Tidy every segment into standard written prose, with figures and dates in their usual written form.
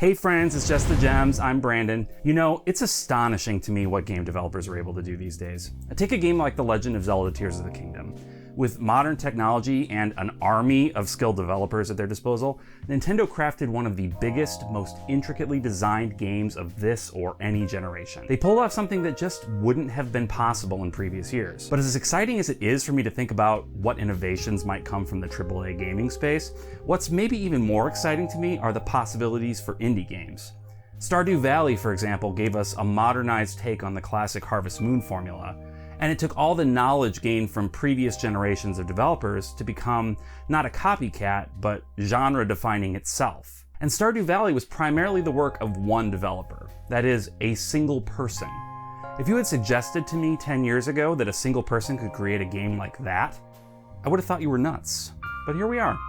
Hey friends, it's Just the Gems, I'm Brandon. You know, it's astonishing to me what game developers are able to do these days. Take a game like The Legend of Zelda Tears of the Kingdom. With modern technology and an army of skilled developers at their disposal, Nintendo crafted one of the biggest, most intricately designed games of this or any generation. They pulled off something that just wouldn't have been possible in previous years. But as exciting as it is for me to think about what innovations might come from the AAA gaming space, what's maybe even more exciting to me are the possibilities for indie games. Stardew Valley, for example, gave us a modernized take on the classic Harvest Moon formula, and it took all the knowledge gained from previous generations of developers to become not a copycat, but genre-defining itself. And Stardew Valley was primarily the work of one developer, that is, a single person. If you had suggested to me 10 years ago that a single person could create a game like that, I would have thought you were nuts. But here we are.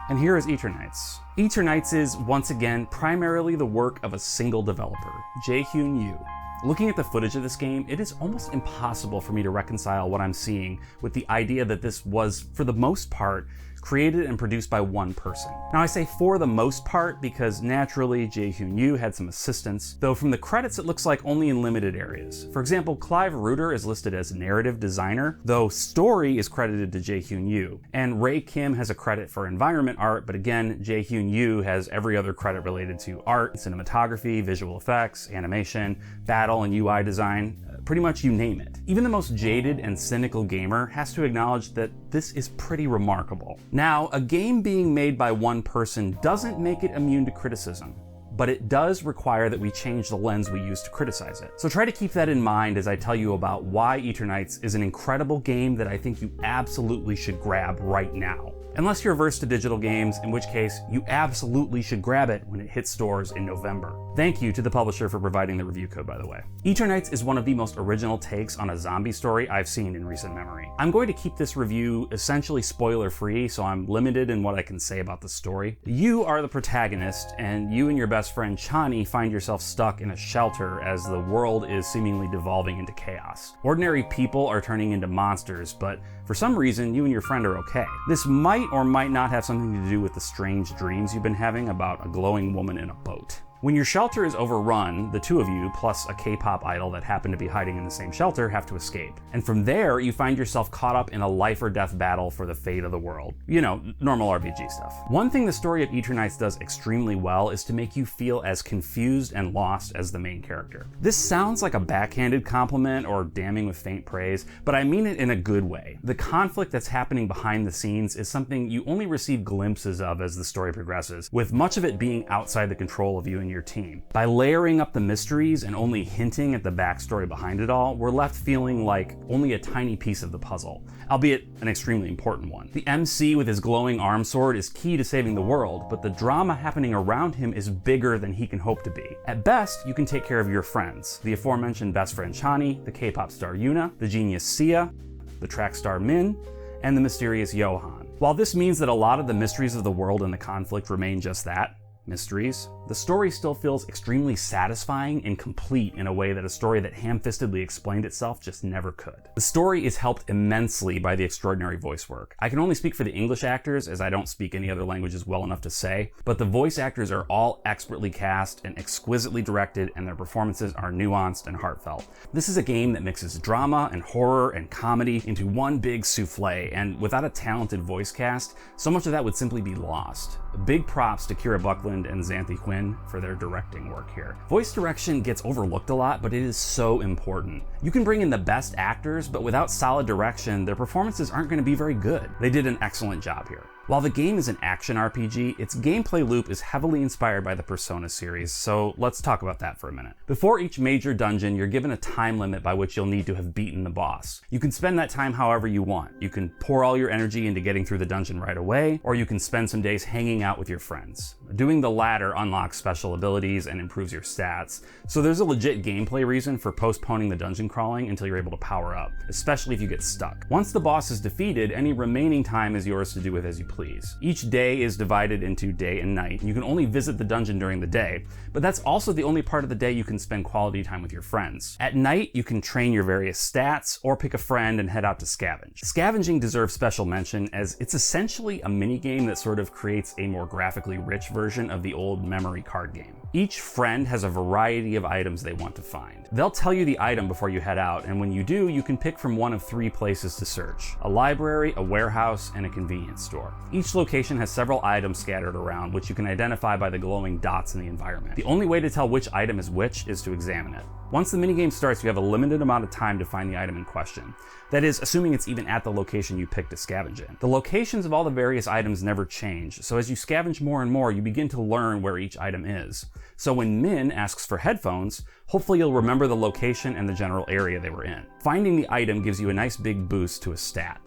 And here is Eternights. Eternights is, once again, primarily the work of a single developer, Jae-Hyun Yu. Looking at the footage of this game, it is almost impossible for me to reconcile what I'm seeing with the idea that this was, for the most part, created and produced by one person. Now I say for the most part because naturally Jae-Hyun Yu had some assistance, though from the credits it looks like only in limited areas. For example, Clive Reuter is listed as narrative designer, though story is credited to Jae-Hyun Yu. And Ray Kim has a credit for environment art, but again, Jae-Hyun Yu has every other credit related to art, cinematography, visual effects, animation, battle and UI design. Pretty much you name it. Even the most jaded and cynical gamer has to acknowledge that this is pretty remarkable. Now, a game being made by one person doesn't make it immune to criticism, but it does require that we change the lens we use to criticize it. So try to keep that in mind as I tell you about why Eternights is an incredible game that I think you absolutely should grab right now. Unless you're averse to digital games, in which case you absolutely should grab it when it hits stores in November. Thank you to the publisher for providing the review code, by the way. Eternights is one of the most original takes on a zombie story I've seen in recent memory. I'm going to keep this review essentially spoiler-free, so I'm limited in what I can say about the story. You are the protagonist, and you and your best friend Chani find yourself stuck in a shelter as the world is seemingly devolving into chaos. Ordinary people are turning into monsters, but for some reason, you and your friend are okay. This might or might not have something to do with the strange dreams you've been having about a glowing woman in a boat. When your shelter is overrun, the two of you, plus a K-pop idol that happened to be hiding in the same shelter, have to escape. And from there, you find yourself caught up in a life or death battle for the fate of the world. You know, normal RPG stuff. One thing the story of Eternights does extremely well is to make you feel as confused and lost as the main character. This sounds like a backhanded compliment or damning with faint praise, but I mean it in a good way. The conflict that's happening behind the scenes is something you only receive glimpses of as the story progresses, with much of it being outside the control of you and your team. By layering up the mysteries and only hinting at the backstory behind it all, we're left feeling like only a tiny piece of the puzzle, albeit an extremely important one. The MC with his glowing arm sword is key to saving the world, but the drama happening around him is bigger than he can hope to be. At best, you can take care of your friends, the aforementioned best friend Chani, the K-pop star Yuna, the genius Sia, the track star Min, and the mysterious Johan. While this means that a lot of the mysteries of the world and the conflict remain just that, mysteries, the story still feels extremely satisfying and complete in a way that a story that ham-fistedly explained itself just never could. The story is helped immensely by the extraordinary voice work. I can only speak for the English actors, as I don't speak any other languages well enough to say, but the voice actors are all expertly cast and exquisitely directed, and their performances are nuanced and heartfelt. This is a game that mixes drama and horror and comedy into one big souffle, and without a talented voice cast, so much of that would simply be lost. Big props to Kira Buckland and Xanthi Quinn for their directing work here. Voice direction gets overlooked a lot, but it is so important. You can bring in the best actors, but without solid direction, their performances aren't going to be very good. They did an excellent job here. While the game is an action RPG, its gameplay loop is heavily inspired by the Persona series, so let's talk about that for a minute. Before each major dungeon, you're given a time limit by which you'll need to have beaten the boss. You can spend that time however you want. You can pour all your energy into getting through the dungeon right away, or you can spend some days hanging out with your friends. Doing the latter unlocks special abilities and improves your stats, so there's a legit gameplay reason for postponing the dungeon crawling until you're able to power up, especially if you get stuck. Once the boss is defeated, any remaining time is yours to do with as you please. please. Each day is divided into day and night. You can only visit the dungeon during the day, but that's also the only part of the day you can spend quality time with your friends. At night, you can train your various stats or pick a friend and head out to scavenge. Scavenging deserves special mention as it's essentially a minigame that sort of creates a more graphically rich version of the old memory card game. Each friend has a variety of items they want to find. They'll tell you the item before you head out, and when you do, you can pick from one of 3 places to search: a library, a warehouse, and a convenience store. Each location has several items scattered around, which you can identify by the glowing dots in the environment. The only way to tell which item is which is to examine it. Once the minigame starts, you have a limited amount of time to find the item in question. That is, assuming it's even at the location you picked to scavenge in. The locations of all the various items never change, so as you scavenge more and more, you begin to learn where each item is. So when Min asks for headphones, hopefully you'll remember the location and the general area they were in. Finding the item gives you a nice big boost to a stat.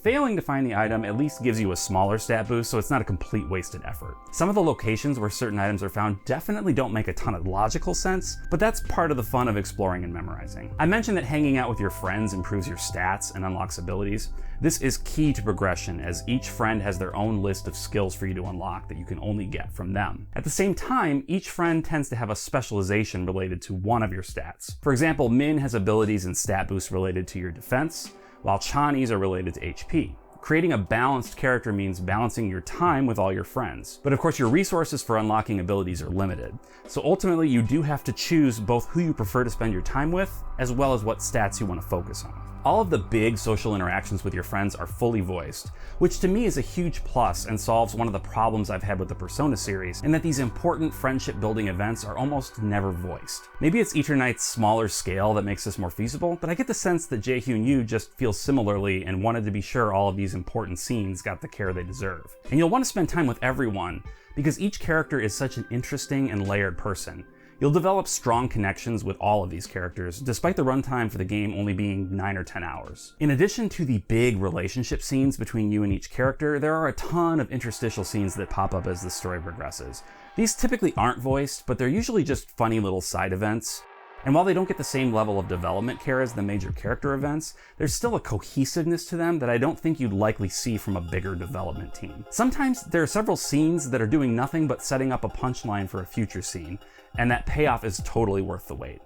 Failing to find the item at least gives you a smaller stat boost, so it's not a complete wasted effort. Some of the locations where certain items are found definitely don't make a ton of logical sense, but that's part of the fun of exploring and memorizing. I mentioned that hanging out with your friends improves your stats and unlocks abilities. This is key to progression, as each friend has their own list of skills for you to unlock that you can only get from them. At the same time, each friend tends to have a specialization related to one of your stats. For example, Min has abilities and stat boosts related to your defense, while Chani's are related to HP. Creating a balanced character means balancing your time with all your friends. But of course, your resources for unlocking abilities are limited. So ultimately, you do have to choose both who you prefer to spend your time with, as well as what stats you want to focus on. All of the big social interactions with your friends are fully voiced, which to me is a huge plus and solves one of the problems I've had with the Persona series, in that these important friendship building events are almost never voiced. Maybe it's Eternights' smaller scale that makes this more feasible, but I get the sense that Jae-Hyun Yu just feels similarly and wanted to be sure all of these important scenes got the care they deserve. And you'll want to spend time with everyone, because each character is such an interesting and layered person. You'll develop strong connections with all of these characters, despite the runtime for the game only being 9 or 10 hours. In addition to the big relationship scenes between you and each character, there are a ton of interstitial scenes that pop up as the story progresses. These typically aren't voiced, but they're usually just funny little side events. And while they don't get the same level of development care as the major character events, there's still a cohesiveness to them that I don't think you'd likely see from a bigger development team. Sometimes there are several scenes that are doing nothing but setting up a punchline for a future scene, and that payoff is totally worth the wait.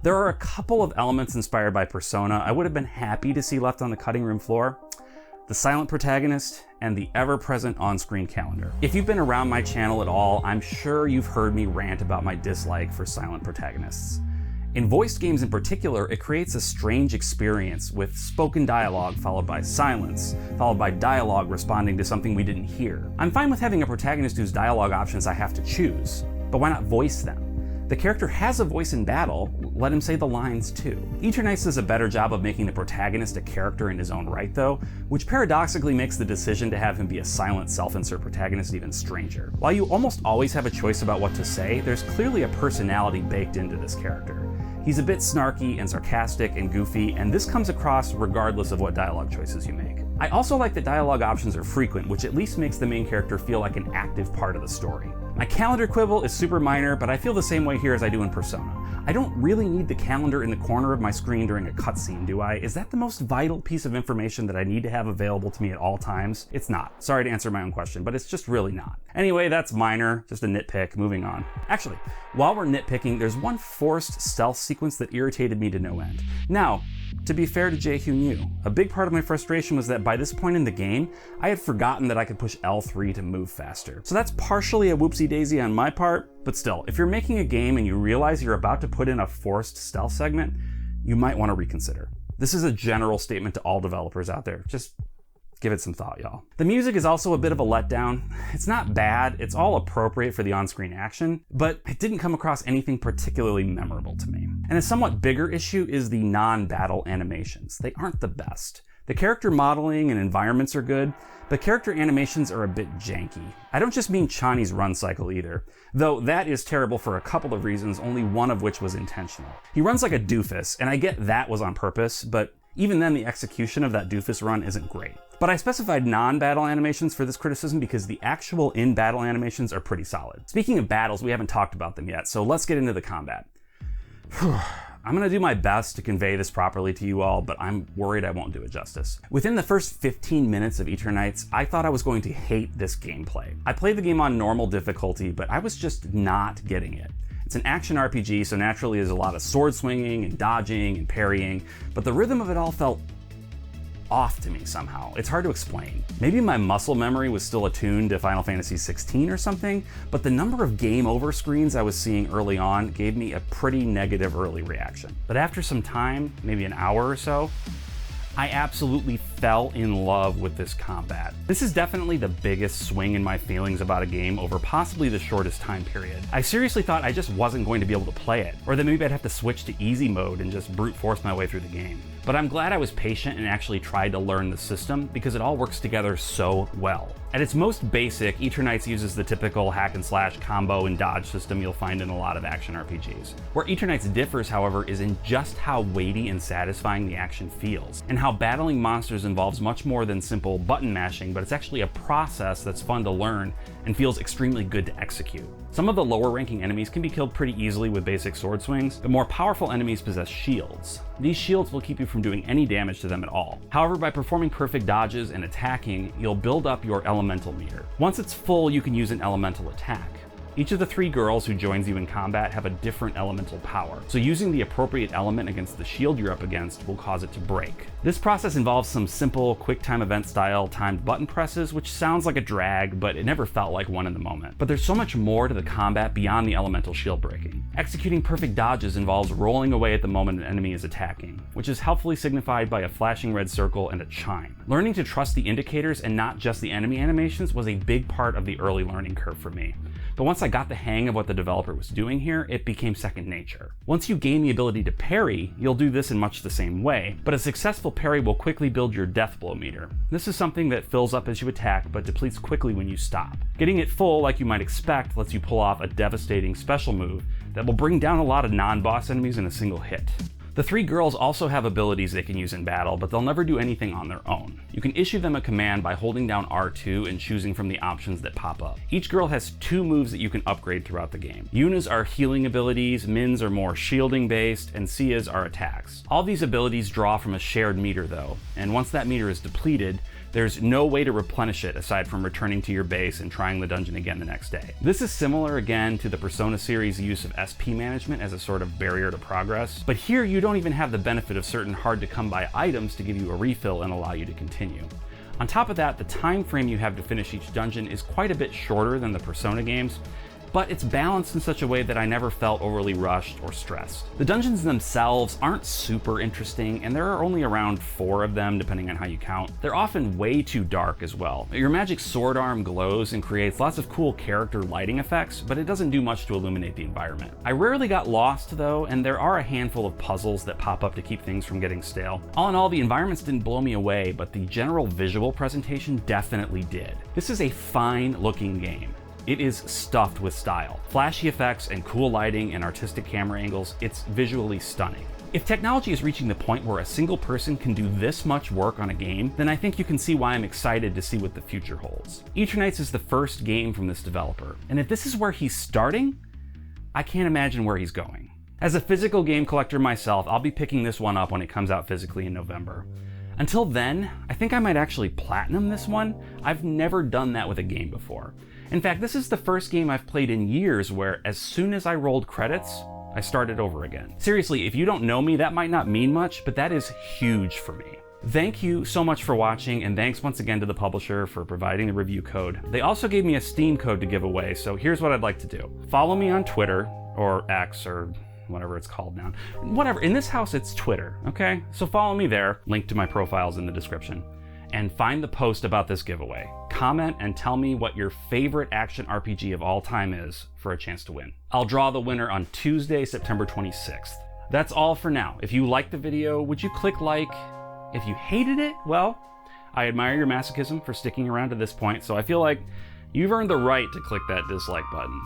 There are a couple of elements inspired by Persona I would have been happy to see left on the cutting room floor: the silent protagonist and the ever-present on-screen calendar. If you've been around my channel at all, I'm sure you've heard me rant about my dislike for silent protagonists. In voiced games in particular, it creates a strange experience with spoken dialogue followed by silence, followed by dialogue responding to something we didn't hear. I'm fine with having a protagonist whose dialogue options I have to choose, but why not voice them? The character has a voice in battle, let him say the lines too. Eternights does a better job of making the protagonist a character in his own right though, which paradoxically makes the decision to have him be a silent self-insert protagonist even stranger. While you almost always have a choice about what to say, there's clearly a personality baked into this character. He's a bit snarky and sarcastic and goofy, and this comes across regardless of what dialogue choices you make. I also like that dialogue options are frequent, which at least makes the main character feel like an active part of the story. My calendar quibble is super minor, but I feel the same way here as I do in Persona. I don't really need the calendar in the corner of my screen during a cutscene, do I? Is that the most vital piece of information that I need to have available to me at all times? It's not. Sorry to answer my own question, but it's just really not. Anyway, that's minor, just a nitpick, moving on. Actually, while we're nitpicking, there's one forced stealth sequence that irritated me to no end. Now, to be fair to Jae-Hyun Yu, a big part of my frustration was that by this point in the game, I had forgotten that I could push L3 to move faster. So that's partially a whoopsie daisy on my part, but still, if you're making a game and you realize you're about to put in a forced stealth segment, you might want to reconsider. This is a general statement to all developers out there. Just give it some thought, y'all. The music is also a bit of a letdown. It's not bad, it's all appropriate for the on-screen action, but it didn't come across anything particularly memorable to me. And a somewhat bigger issue is the non-battle animations. They aren't the best. The character modeling and environments are good, but character animations are a bit janky. I don't just mean Chani's run cycle either, though that is terrible for a couple of reasons, only one of which was intentional. He runs like a doofus, and I get that was on purpose, but even then the execution of that doofus run isn't great. But I specified non-battle animations for this criticism because the actual in-battle animations are pretty solid. Speaking of battles, we haven't talked about them yet, so let's get into the combat. I'm gonna do my best to convey this properly to you all, but I'm worried I won't do it justice. Within the first 15 minutes of Eternights, I thought I was going to hate this gameplay. I played the game on normal difficulty, but I was just not getting it. It's an action RPG, so naturally there's a lot of sword swinging and dodging and parrying, but the rhythm of it all felt off to me somehow. It's hard to explain. Maybe my muscle memory was still attuned to Final Fantasy XVI or something, but the number of game over screens I was seeing early on gave me a pretty negative early reaction. But after some time, maybe an hour or so, I absolutely fell in love with this combat. This is definitely the biggest swing in my feelings about a game over possibly the shortest time period. I seriously thought I just wasn't going to be able to play it, or that maybe I'd have to switch to easy mode and just brute force my way through the game. But I'm glad I was patient and actually tried to learn the system because it all works together so well. At its most basic, Eternights uses the typical hack and slash combo and dodge system you'll find in a lot of action RPGs. Where Eternights differs, however, is in just how weighty and satisfying the action feels, and how battling monsters involves much more than simple button mashing, but it's actually a process that's fun to learn and feels extremely good to execute. Some of the lower ranking enemies can be killed pretty easily with basic sword swings, but more powerful enemies possess shields. These shields will keep you from doing any damage to them at all. However, by performing perfect dodges and attacking, you'll build up your elemental meter. Once it's full, you can use an elemental attack. Each of the 3 girls who joins you in combat have a different elemental power, so using the appropriate element against the shield you're up against will cause it to break. This process involves some simple, quick time event style timed button presses, which sounds like a drag, but it never felt like one in the moment. But there's so much more to the combat beyond the elemental shield breaking. Executing perfect dodges involves rolling away at the moment an enemy is attacking, which is helpfully signified by a flashing red circle and a chime. Learning to trust the indicators and not just the enemy animations was a big part of the early learning curve for me. But once I got the hang of what the developer was doing here, it became second nature. Once you gain the ability to parry, you'll do this in much the same way, but a successful parry will quickly build your death blow meter. This is something that fills up as you attack, but depletes quickly when you stop. Getting it full, like you might expect, lets you pull off a devastating special move that will bring down a lot of non-boss enemies in a single hit. The 3 girls also have abilities they can use in battle, but they'll never do anything on their own. You can issue them a command by holding down R2 and choosing from the options that pop up. Each girl has 2 moves that you can upgrade throughout the game. Yuna's are healing abilities, Min's are more shielding based, and Sia's are attacks. All these abilities draw from a shared meter though, and once that meter is depleted, there's no way to replenish it aside from returning to your base and trying the dungeon again the next day. This is similar again to the Persona series' use of SP management as a sort of barrier to progress, but here you don't even have the benefit of certain hard to come by items to give you a refill and allow you to continue. On top of that, the time frame you have to finish each dungeon is quite a bit shorter than the Persona games, but it's balanced in such a way that I never felt overly rushed or stressed. The dungeons themselves aren't super interesting, and there are only around 4 of them depending on how you count. They're often way too dark as well. Your magic sword arm glows and creates lots of cool character lighting effects, but it doesn't do much to illuminate the environment. I rarely got lost though, and there are a handful of puzzles that pop up to keep things from getting stale. All in all, the environments didn't blow me away, but the general visual presentation definitely did. This is a fine looking game. It is stuffed with style. Flashy effects and cool lighting and artistic camera angles, it's visually stunning. If technology is reaching the point where a single person can do this much work on a game, then I think you can see why I'm excited to see what the future holds. Eternights is the first game from this developer, and if this is where he's starting, I can't imagine where he's going. As a physical game collector myself, I'll be picking this one up when it comes out physically in November. Until then, I think I might actually platinum this one. I've never done that with a game before. In fact, this is the first game I've played in years where as soon as I rolled credits, I started over again. Seriously, if you don't know me, that might not mean much, but that is huge for me. Thank you so much for watching, and thanks once again to the publisher for providing the review code. They also gave me a Steam code to give away, so here's what I'd like to do. Follow me on Twitter, or X, or whatever it's called now. Whatever, in this house it's Twitter, okay? So follow me there, link to my profile's in the description. And find the post about this giveaway. Comment and tell me what your favorite action RPG of all time is for a chance to win. I'll draw the winner on Tuesday, September 26th. That's all for now. If you liked the video, would you click like? If you hated it, well, I admire your masochism for sticking around to this point, so I feel like you've earned the right to click that dislike button.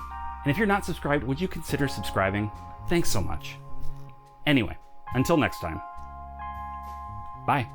And if you're not subscribed, would you consider subscribing? Thanks so much. Anyway, until next time. Bye.